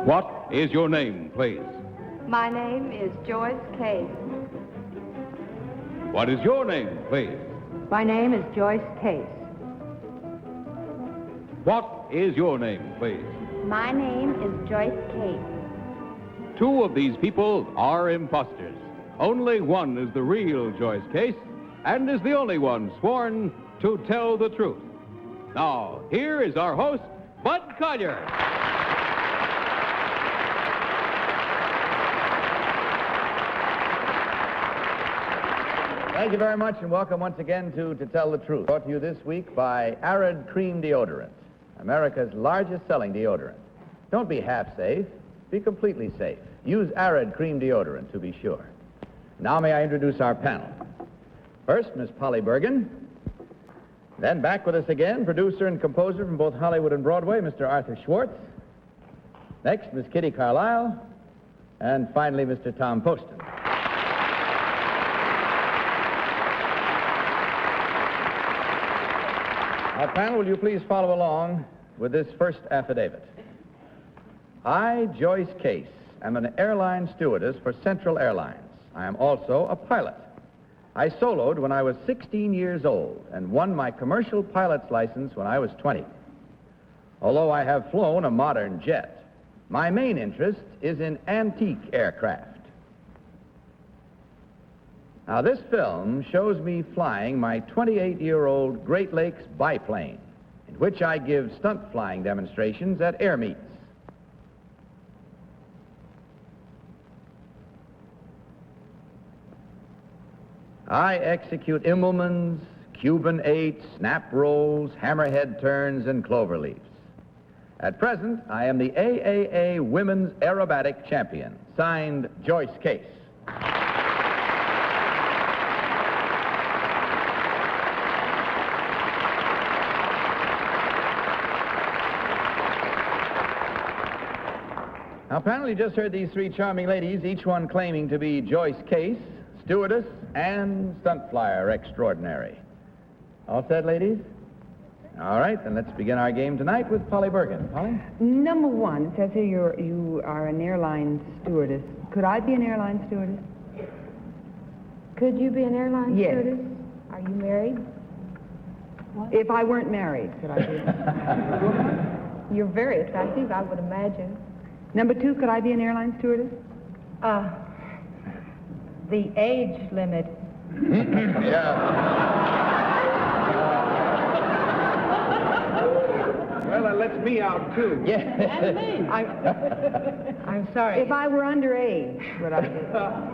What is your name, please? My name is Joyce Case. What is your name, please? My name is Joyce Case. What is your name, please? My name is Joyce Case. Two of these people are imposters. Only one is the real Joyce Case and is the only one sworn to tell the truth. Now, here is our host, Bud Collier. Thank you very much, and welcome once again to Tell the Truth. Brought to you this week by Arid Cream Deodorant, America's largest selling deodorant. Don't be half safe, be completely safe. Use Arid Cream Deodorant to be sure. Now may I introduce our panel. First, Miss Polly Bergen. Then back with us again, producer and composer from both Hollywood and Broadway, Mr. Arthur Schwartz. Next, Miss Kitty Carlisle. And finally, Mr. Tom Poston. Our panel, will you please follow along with this first affidavit? I, Joyce Case, am an airline stewardess for Central Airlines. I am also a pilot. I soloed when I was 16 years old and won my commercial pilot's license when I was 20. Although I have flown a modern jet, my main interest is in antique aircraft. Now, this film shows me flying my 28-year-old Great Lakes biplane, in which I give stunt flying demonstrations at air meets. I execute Immelmans, Cuban 8s, snap rolls, hammerhead turns, and clover leaps. At present, I am the AAA Women's Aerobatic Champion, signed Joyce Case. Now, panel, you just heard these three charming ladies, each one claiming to be Joyce Case, stewardess, and stunt flyer extraordinary. All set, ladies? All right, then let's begin our game tonight with Polly Bergen. Polly? Number one, it says here you are an airline stewardess. Could I be an airline stewardess? Could you be an airline Yes. stewardess? Are you married? What? If I weren't married, could I be? You're very attractive, I would imagine. Number two, could I be an airline stewardess? The age limit. Well, that lets me out, too. Yeah. And me. I'm sorry. If I were underage, would I be?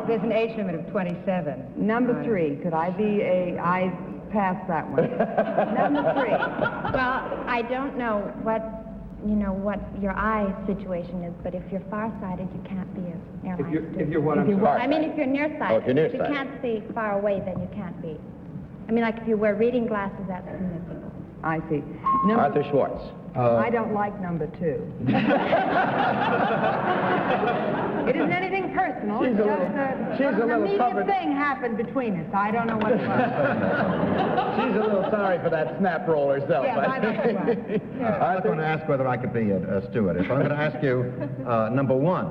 There's an age limit of 27. Number three, could I be I passed that one. Number three. Well, I don't know what your eye situation is, but if you're farsighted, you can't be an airline stewardess. If you're what, I'm I sorry. mean, if you're nearsighted. Oh, if you're If you nearsighted. can't see far away, then you can't be. I mean, like if you wear reading glasses, that's permissible. I see. Arthur Schwartz. I don't like number two. It isn't anything personal. She's It's a just little- she's a little immediate covered- thing happened between us. I don't know what it was. She's a little sorry for that snap roll herself. Yeah, I know she was. I was going to ask whether I could be a stewardess. I'm going to ask you, number one,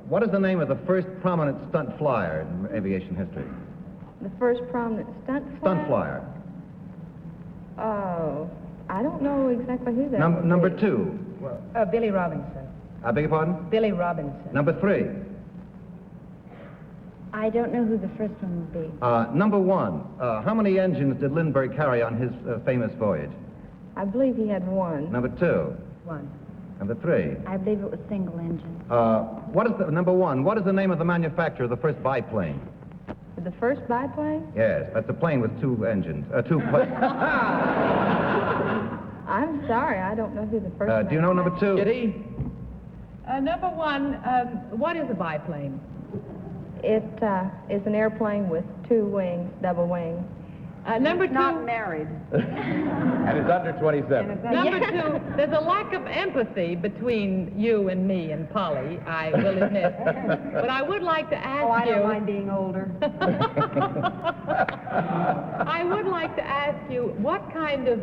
what is the name of the first prominent stunt flyer in aviation history? The first prominent stunt flyer? Stunt flyer. Oh, I don't know exactly who that would Number be. two. Billy Robinson. I beg your pardon? Billy Robinson. Number three. I don't know who the first one would be. Number one, how many engines did Lindbergh carry on his famous voyage? I believe he had one. Number two. One. Number three. I believe it was single engine. Number one, what is the name of the manufacturer of the first biplane? The first biplane? Yes, that's a plane with two engines. I'm sorry, I don't know who the first Do you know number two? Kitty? Number one, what is a biplane? It is an airplane with two wings, double wings. Number two, Not married. And it's under 27. number two, there's a lack of empathy between you and me and Polly, I will admit. But I would like to ask I you... don't mind being older. I would like to ask you what kind of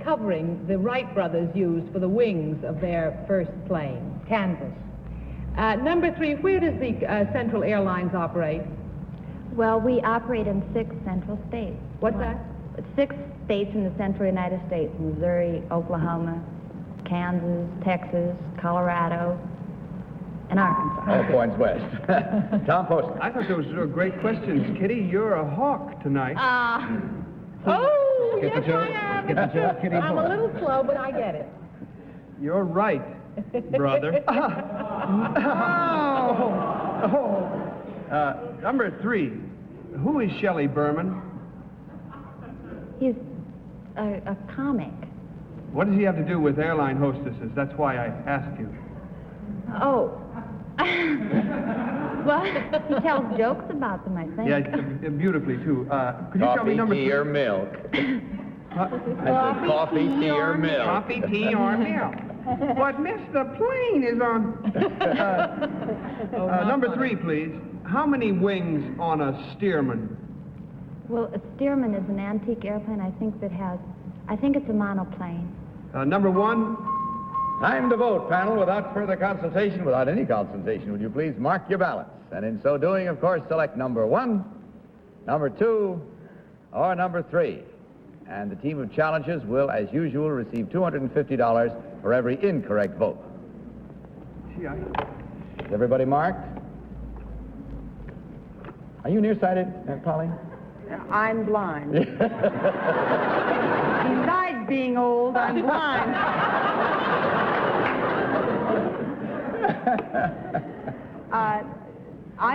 covering the Wright brothers used for the wings of their first plane. Kansas. Number 3, where does the Central Airlines operate? Well, we operate in 6 central states. What's that? 6 states in the central United States: Missouri, Oklahoma, Kansas, Texas, Colorado, and Arkansas. All points west. Tom Poston. I thought those were great questions. Kitty, you're a hawk tonight. Oh, Get the yes, joke? I am. Get the joke, Kitty? I'm a little slow, but I get it. You're right, brother. Number 3, who is Shelley Berman? He's a comic. What does he have to do with airline hostesses? That's why I asked you. Oh. Well, he tells jokes about them, I think. Yeah, beautifully, too. Could you tell me number 3? Tea or milk? I said coffee, tea, or milk. Coffee, tea, or milk. But Mr. Plane is on. Number 3, please. How many wings on a Stearman? Well, a Stearman is an antique airplane, I think it's a monoplane. Number 1. Time to vote, panel. Without further consultation, without any consultation, would you please mark your ballots? And in so doing, of course, select number 1, number 2, or number 3. And the team of challengers will, as usual, receive $250 for every incorrect vote. Gee, Is everybody marked? Are you nearsighted, Polly? I'm blind. Besides being old, I'm blind. I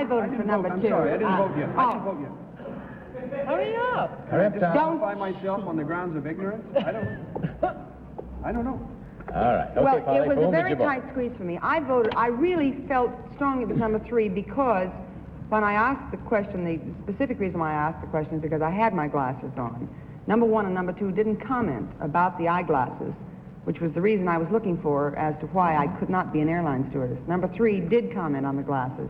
voted for number 2. I'm sorry, I didn't vote yet. I didn't Oh, vote yet. Hurry up. Hurry up, Tom. Disqualify myself on the grounds of ignorance? I don't know. All right. Okay, well, Polly, it was whom a did very you vote? tight squeeze for me. I really felt strongly it was number 3 because when I asked the question, the specific reason why I asked the question is because I had my glasses on. Number 1 and number 2 didn't comment about the eyeglasses, which was the reason I was looking for as to why I could not be an airline stewardess. Number 3 did comment on the glasses.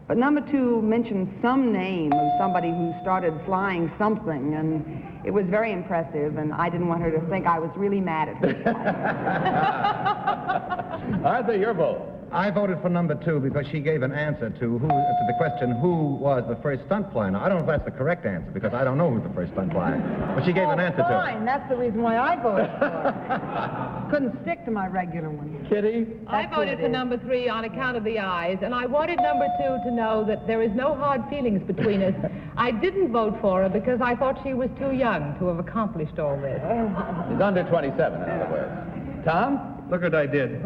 But number 2 mentioned some name of somebody who started flying something, and it was very impressive, and I didn't want her to think I was really mad at her. Arthur, your vote. I voted for number 2 because she gave an answer to the question, who was the first stunt flyer? Now, I don't know if that's the correct answer, because I don't know who's the first stunt flyer. But she gave an answer to it. Fine, that's the reason why I voted for it. Couldn't stick to my regular one. Kitty? I voted for number 3 on account of the eyes, and I wanted number 2 to know that there is no hard feelings between us. I didn't vote for her because I thought she was too young to have accomplished all this. She's under 27, in other words. Tom? Look what I did.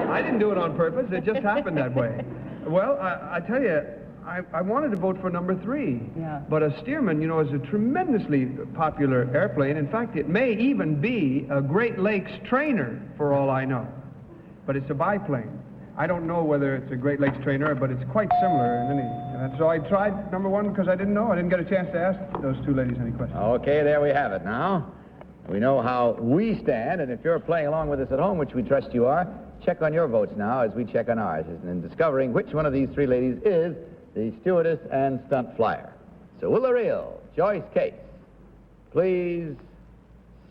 I didn't do it on purpose. It just happened that way. Well, I tell you, I wanted to vote for number 3. Yeah. But a Stearman, you know, is a tremendously popular airplane. In fact, it may even be a Great Lakes trainer, for all I know. But it's a biplane. I don't know whether it's a Great Lakes trainer, but it's quite similar in any. So I tried number 1 because I didn't know. I didn't get a chance to ask those 2 ladies any questions. Okay, there we have it now. We know how we stand, and if you're playing along with us at home, which we trust you are, check on your votes now as we check on ours, and in discovering which one of these 3 ladies is the stewardess and stunt flyer. So will the real Joyce Case please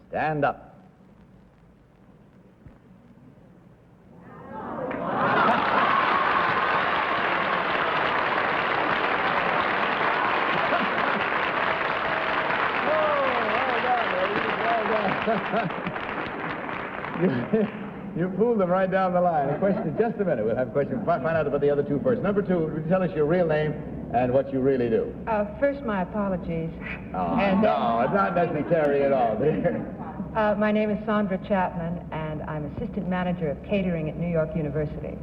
stand up? You pulled them right down the line. A question in just a minute. We'll have a question. Find out about the other 2 first. Number 2, tell us your real name and what you really do. First, my apologies. No, it's not necessary at all, dear. My name is Sandra Chapman, and I'm assistant manager of catering at New York University.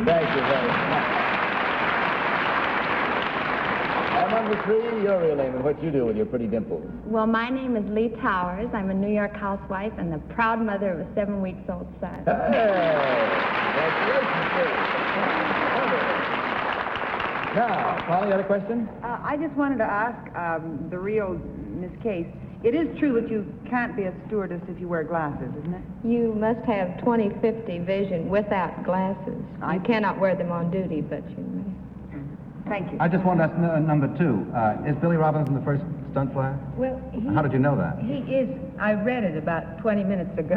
Thank you very much. Number 3, your real name and what you do with your pretty dimples. Well, my name is Lee Towers. I'm a New York housewife and the proud mother of a 7-week-old son. Hey! Congratulations, dear. Now, Polly, you got a question? I just wanted to ask the real Miss Case. It is true that you can't be a stewardess if you wear glasses, isn't it? You must have 20/50 vision without glasses. You cannot wear them on duty, but you may. Thank you. I just wanted to ask number 2. Is Billy Robinson the first stunt flyer? Well, How did you know that? He is. I read it about 20 minutes ago.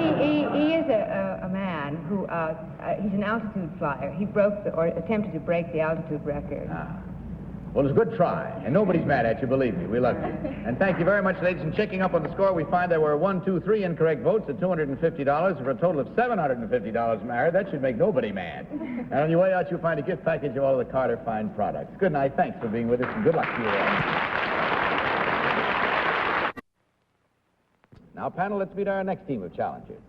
he is a man who, he's an altitude flyer. He attempted to break the altitude record. Well, it's a good try, and nobody's mad at you, believe me. We love you. And thank you very much, ladies. And checking up on the score, we find there were 1, 2, 3 incorrect votes at $250 for a total of $750, Mary. That should make nobody mad. And on your way out, you'll find a gift package of all of the Carter Fine products. Good night. Thanks for being with us, and good luck to you all. Now, panel, let's meet our next team of challengers.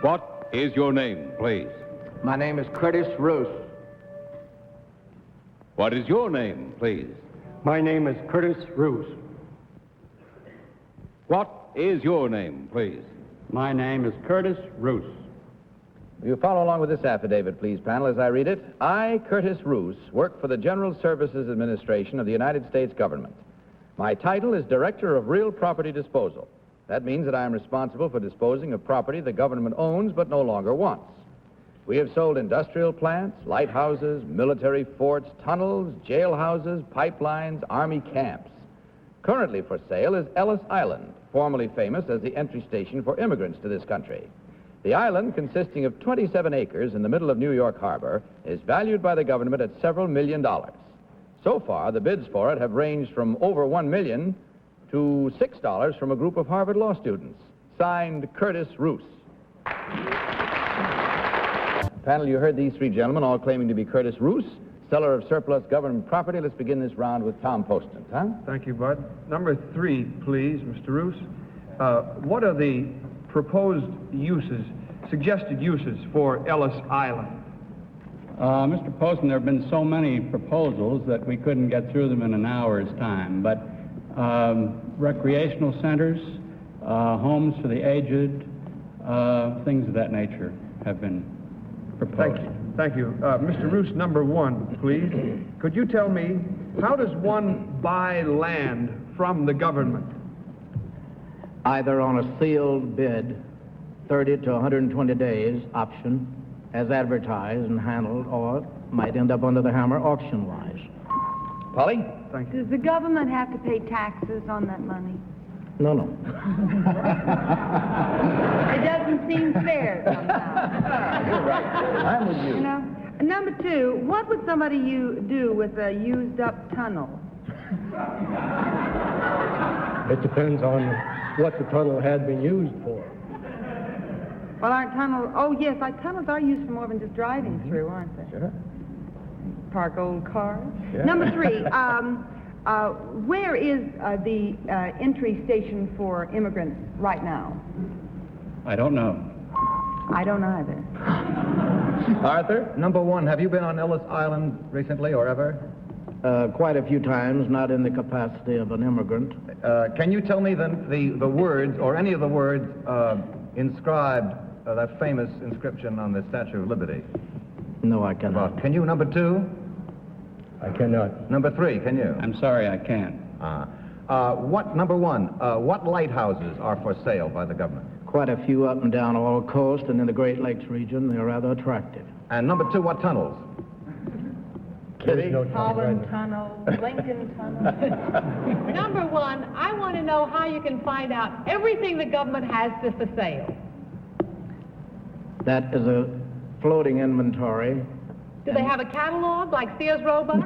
What is your name, please? My name is Curtis Roos. What is your name, please? My name is Curtis Roos. What is your name, please? My name is Curtis Roos. Will you follow along with this affidavit, please, panel, as I read it? I, Curtis Roos, work for the General Services Administration of the United States government. My title is Director of Real Property Disposal. That means that I am responsible for disposing of property the government owns but no longer wants. We have sold industrial plants, lighthouses, military forts, tunnels, jailhouses, pipelines, army camps. Currently for sale is Ellis Island, formerly famous as the entry station for immigrants to this country. The island, consisting of 27 acres in the middle of New York Harbor, is valued by the government at several $1 million. So far, the bids for it have ranged from over $1 million to $6 from a group of Harvard law students. Signed, Curtis Roos. Panel, you heard these three gentlemen all claiming to be Curtis Roos, seller of surplus government property. Let's begin this round with Tom Poston. Tom? Thank you, Bud. Number 3, please, Mr. Roos. What are the proposed uses, suggested uses for Ellis Island? Mr. Poston, there have been so many proposals that we couldn't get through them in an hour's time, but recreational centers, homes for the aged, things of that nature have been proposed. Thank you. Mr. Roos, number 1, please. Could you tell me, how does one buy land from the government? Either on a sealed bid, 30 to 120 days option, as advertised and handled, or might end up under the hammer auction-wise. Polly? Thank you. Does the government have to pay taxes on that money? No, no. It doesn't seem fair somehow. You're right. I'm with you. You know? Number 2, what would somebody do with a used-up tunnel? It depends on what the tunnel had been used for. Well, aren't tunnels... Oh, yes, tunnels are used for more than just driving through, aren't they? Sure. Park old cars. Yeah. Number 3, where is the entry station for immigrants right now? I don't know. I don't either. Arthur? Number 1, have you been on Ellis Island recently or ever? Quite a few times, not in the capacity of an immigrant. Can you tell me the words, or any of the words, inscribed, that famous inscription on the Statue of Liberty? No, I cannot. Can you? Number 2? I cannot. Number 3, can you? I'm sorry, I can't. Number 1, what lighthouses are for sale by the government? Quite a few up and down all coast and in the Great Lakes region. They're rather attractive. And number 2, what tunnels? Kitty? Holland Tunnel, Lincoln Tunnel. Number 1, I want to know how you can find out everything the government has for sale. That is a floating inventory. Do they have a catalog like Sears Roebuck?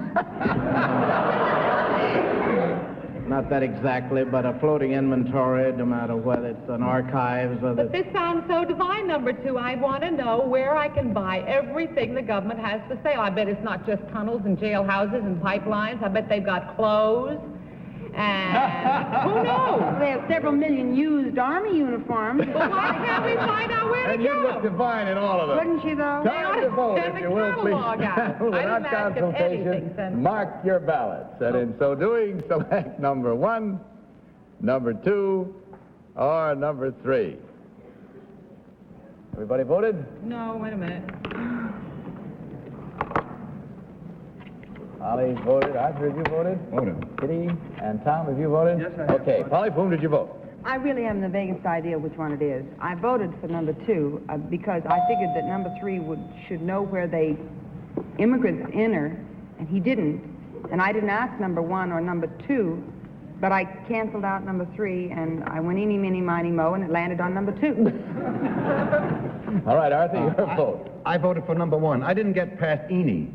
Not that exactly, but a floating inventory, no matter whether it's an archives or But this sounds so divine, number 2. I want to know where I can buy everything the government has for sale. I bet it's not just tunnels and jailhouses and pipelines. I bet they've got clothes and who knows? They have several million used Army uniforms. But why can't we find out where to And you go? look divine in all of them. Wouldn't you, though? Time to vote, Send if the you will, please. catalog out. I Without didn't ask him anything, consultation, Senator. mark your ballots. And in so doing, select number 1, number 2, or number 3. Everybody voted? No, wait a minute. Polly voted. Arthur, have you voted? Voted. Kitty and Tom, have you voted? Yes, I have. Okay. Polly, for whom did you vote? I really haven't the vaguest idea which one it is. I voted for number 2 because I figured that number 3 should know where they immigrants enter, and he didn't. And I didn't ask number 1 or number 2, but I canceled out number 3, and I went eeny, meeny, miny, mo, and it landed on number 2. All right, Arthur, your vote. I voted for number 1. I didn't get past Eny.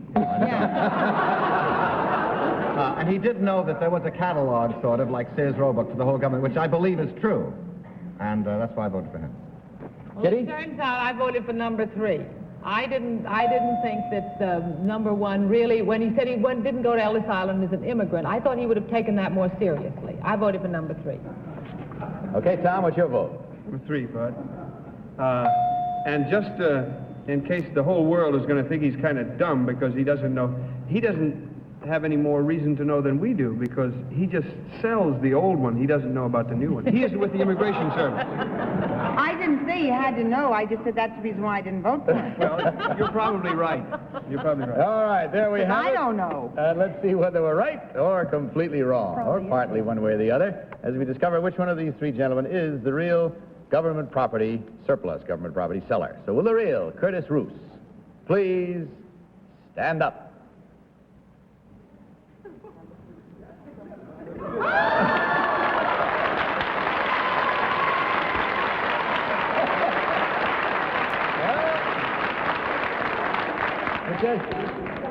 And he did know that there was a catalog, sort of, like Sears Roebuck for the whole government, which I believe is true. And that's why I voted for him. Well, it turns out I voted for number 3. I didn't think that number 1 really, when he said he didn't go to Ellis Island as an immigrant, I thought he would have taken that more seriously. I voted for number 3. Okay, Tom, what's your vote? Number 3, Bud. And just in case the whole world is going to think he's kind of dumb because he doesn't know, he doesn't have any more reason to know than we do because he just sells the old one. He doesn't know about the new one. He is with the Immigration Service. I didn't say you had to know. I just said that's the reason why I didn't vote for him. Well, you're probably right. You're probably right. All right, there we have it. I don't know. And let's see whether we're right or completely wrong, or partly one way or the other, as we discover which one of these 3 gentlemen is the real government property surplus, government property seller. So will the real Curtis Roos please stand up?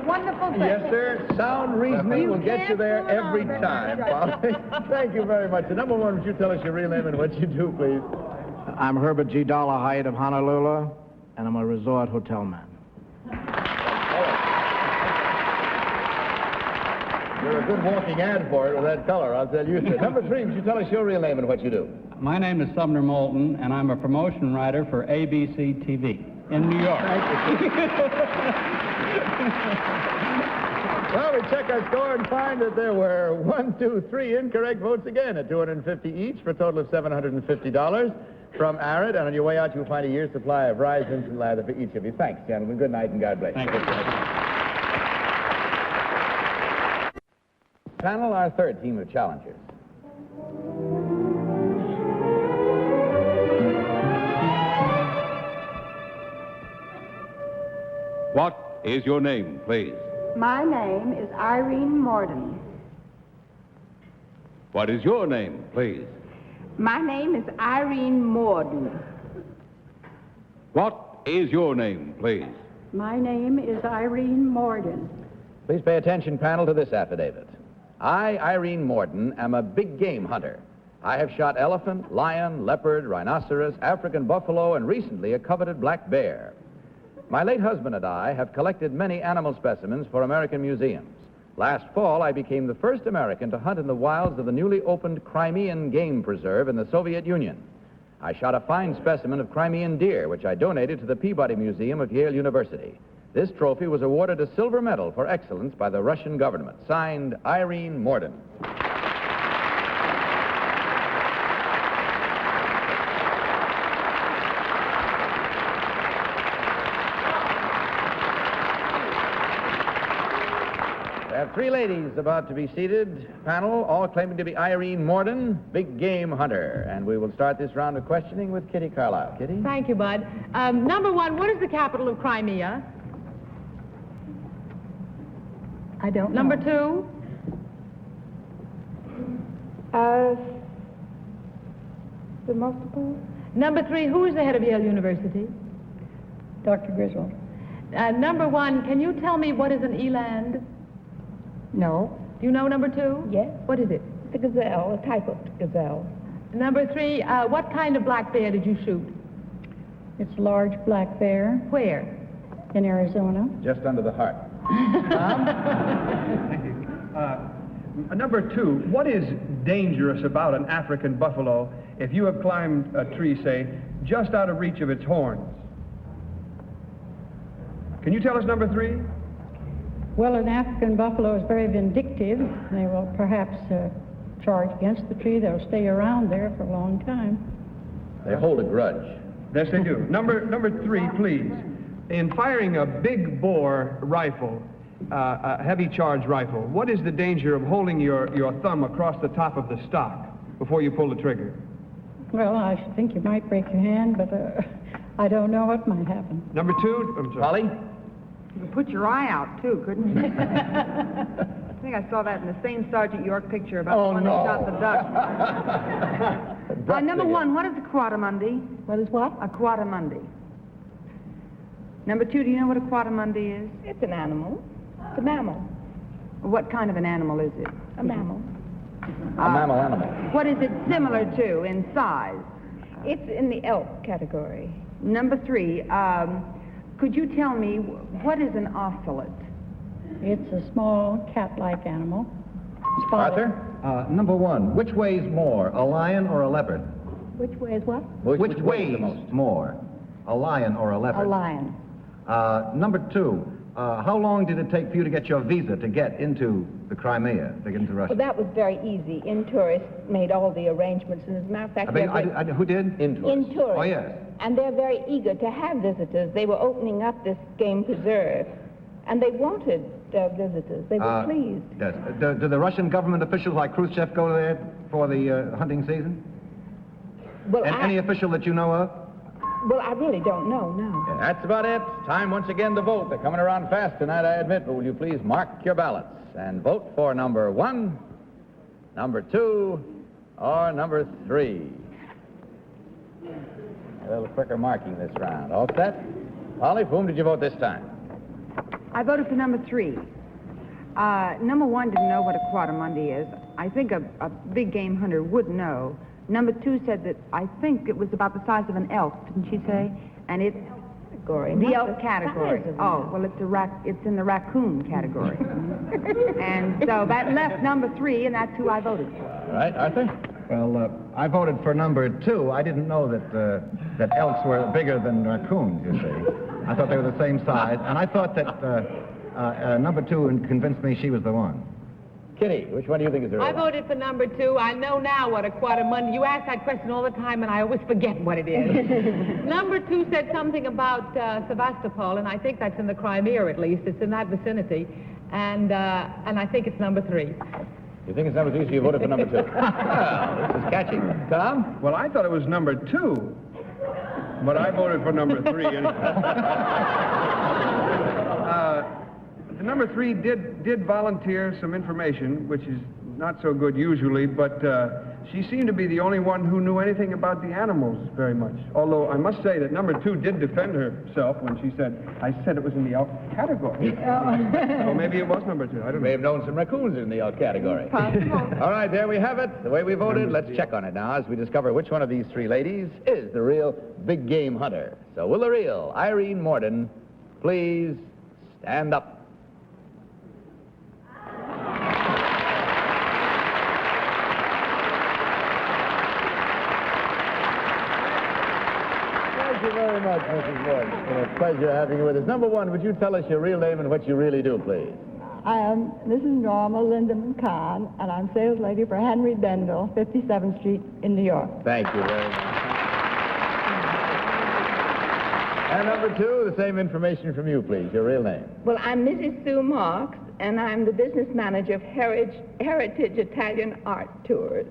Wonderful thing. Yes, sir. Sound reasoning will get you there every time, Polly. Thank you very much. And number 1, would you tell us your real name and what you do, please? I'm Herbert G. Dollahide of Honolulu, and I'm a resort hotel man. You're a good walking ad for it with that color, I'll tell you. Sir. Number 3, would you tell us your real name and what you do? My name is Sumner Moulton, and I'm a promotion writer for ABC TV in New York. Well, we check our score and find that there were 1, 2, 3 incorrect votes again at $250 each for a total of $750 from Arid. And on your way out, you'll find a year's supply of Rise Instant Lather for each of you. Thanks, gentlemen. Good night and God bless. Thank you. Panel, our 3rd team of challengers. What is your name, please? My name is Irene Morden. What is your name, please? My name is Irene Morden. What is your name, please? My name is Irene Morden. Please pay attention, panel, to this affidavit. I, Irene Morden, am a big game hunter. I have shot elephant, lion, leopard, rhinoceros, African buffalo, and recently a coveted black bear. My late husband and I have collected many animal specimens for American museums. Last fall, I became the first American to hunt in the wilds of the newly opened Crimean Game Preserve in the Soviet Union. I shot a fine specimen of Crimean deer, which I donated to the Peabody Museum of Yale University. This trophy was awarded a silver medal for excellence by the Russian government. Signed, Irene Morden. We have 3 ladies about to be seated. Panel, all claiming to be Irene Morden, big game hunter. And we will start this round of questioning with Kitty Carlisle. Kitty? Thank you, Bud. Number 1, what is the capital of Crimea? I don't know. Number 2? The multiple? Number 3, who is the head of Yale University? Dr. Griswold. Number 1, can you tell me what is an eland? No. Do you know number 2? Yes. What is it? The gazelle, a type of gazelle. Number 3, what kind of black bear did you shoot? It's a large black bear. Where? In Arizona. Just under the heart. Number 2, what is dangerous about an African buffalo if you have climbed a tree, say, just out of reach of its horns? Can you tell us number 3? Well, an African buffalo is very vindictive. They will perhaps charge against the tree. They'll stay around there for a long time. They hold a grudge. Yes, they do. Number 3, please. In firing a big bore rifle, a heavy charge rifle, what is the danger of holding your thumb across the top of the stock before you pull the trigger? Well, I should think you might break your hand, but I don't know what might happen. Number 2, I'm sorry. Polly? You could put your eye out, too, couldn't you? I think I saw that in the same Sergeant York picture about the one that shot the duck. Number 1, what is a quadrimundi? What is what? A quadrimundi. Number 2, do you know what a quadrimundi is? It's an animal. It's a mammal. What kind of an animal is it? A mammal. A mammal animal. What is it similar to in size? It's in the elk category. Number 3, could you tell me what is an ocelot? It's a small cat-like animal. Arthur? Number 1, which weighs more, a lion or a leopard? Which way is what? Which weighs the most? More, a lion or a leopard? A lion. Number 2, how long did it take for you to get your visa to get into the Crimea, to get into Russia? Well, that was very easy. Intourists made all the arrangements, and as a matter of fact, Who did? Intourists. Oh, yes. And they're very eager to have visitors. They were opening up this game preserve, and they wanted visitors. They were pleased. Yes. Do the Russian government officials like Khrushchev go there for the hunting season? Well, And any official that you know of? Well, I really don't know, no. Yeah, that's about it. Time once again to vote. They're coming around fast tonight, I admit, but will you please mark your ballots and vote for number 1, number 2, or number 3. A little quicker marking this round. All set? Polly, for whom did you vote this time? I voted for number 3. Number 1 didn't know what a quadrimundi is. I think a big game hunter would know. Number 2 said that I think it was about the size of an elk, didn't she say? And it's the elk category. Oh, well, it's in the raccoon category. And so that left number 3, and that's who I voted for. All right, Arthur? Well, I voted for number 2. I didn't know that elks were bigger than raccoons, you see. I thought they were the same size, and I thought that number 2 convinced me she was the one. Kitty, which one do you think is the real I one? voted for number 2. I know now what a quadrimundi. You ask that question all the time, and I always forget what it is. Number 2 said something about Sevastopol, and I think that's in the Crimea, at least. It's in that vicinity, and I think it's number 3. You think it's number 3, so you voted for number 2. Well, this is catchy. Tom? Well, I thought it was number 2, but I voted for number 3 anyway. The number 3 did volunteer some information, which is not so good usually, but she seemed to be the only one who knew anything about the animals very much. Although I must say that number 2 did defend herself when she said, I said it was in the elk category. So maybe it was number 2. I don't know. May have known some raccoons in the elk category. All right, there we have it. The way we voted, let's check on it now as we discover which one of these 3 ladies is the real big game hunter. So will the real Irene Morden please stand up? Thank you very much, Mrs. Morden. It's been a pleasure having you with us. Number 1, would you tell us your real name and what you really do, please? I am Mrs. Norma Lindemann Kahn, and I'm sales lady for Henry Bendel, 57th Street in New York. Thank you very much. And number 2, the same information from you, please. Your real name. Well, I'm Mrs. Sue Marks, and I'm the business manager of Heritage Italian Art Tours.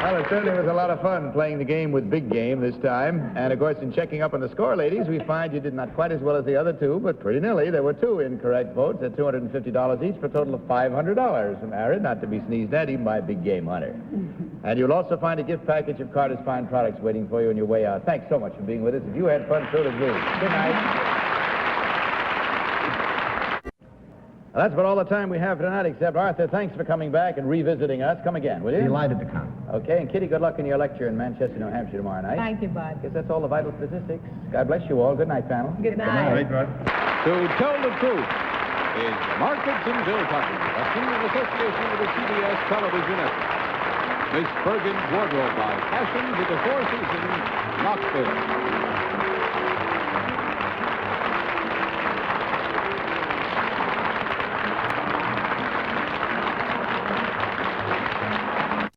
Well, it certainly was a lot of fun playing the game with big game this time. And, of course, in checking up on the score, ladies, we find you did not quite as well as the other 2, but pretty nearly. There were 2 incorrect votes at $250 each for a total of $500 from Arid, not to be sneezed at, even by a big game hunter. And you'll also find a gift package of Carter's Fine Products waiting for you on your way out. Thanks so much for being with us. If you had fun, so did we. Good night. Well, that's about all the time we have tonight, except Arthur, thanks for coming back and revisiting us. Come again, will you? Delighted to come. Okay, and Kitty, good luck in your lecture in Manchester, New Hampshire tomorrow night. Thank you, Bud. Guess that's all the vital statistics. God bless you all. Good night, panel. Good night. Right, Rod. To Tell the Truth is Markets and Bill Cotton, a team in association with the CBS Television Network. Miss Bergen's Wardrobe by Fashion to the Four Seasons, Knoxville.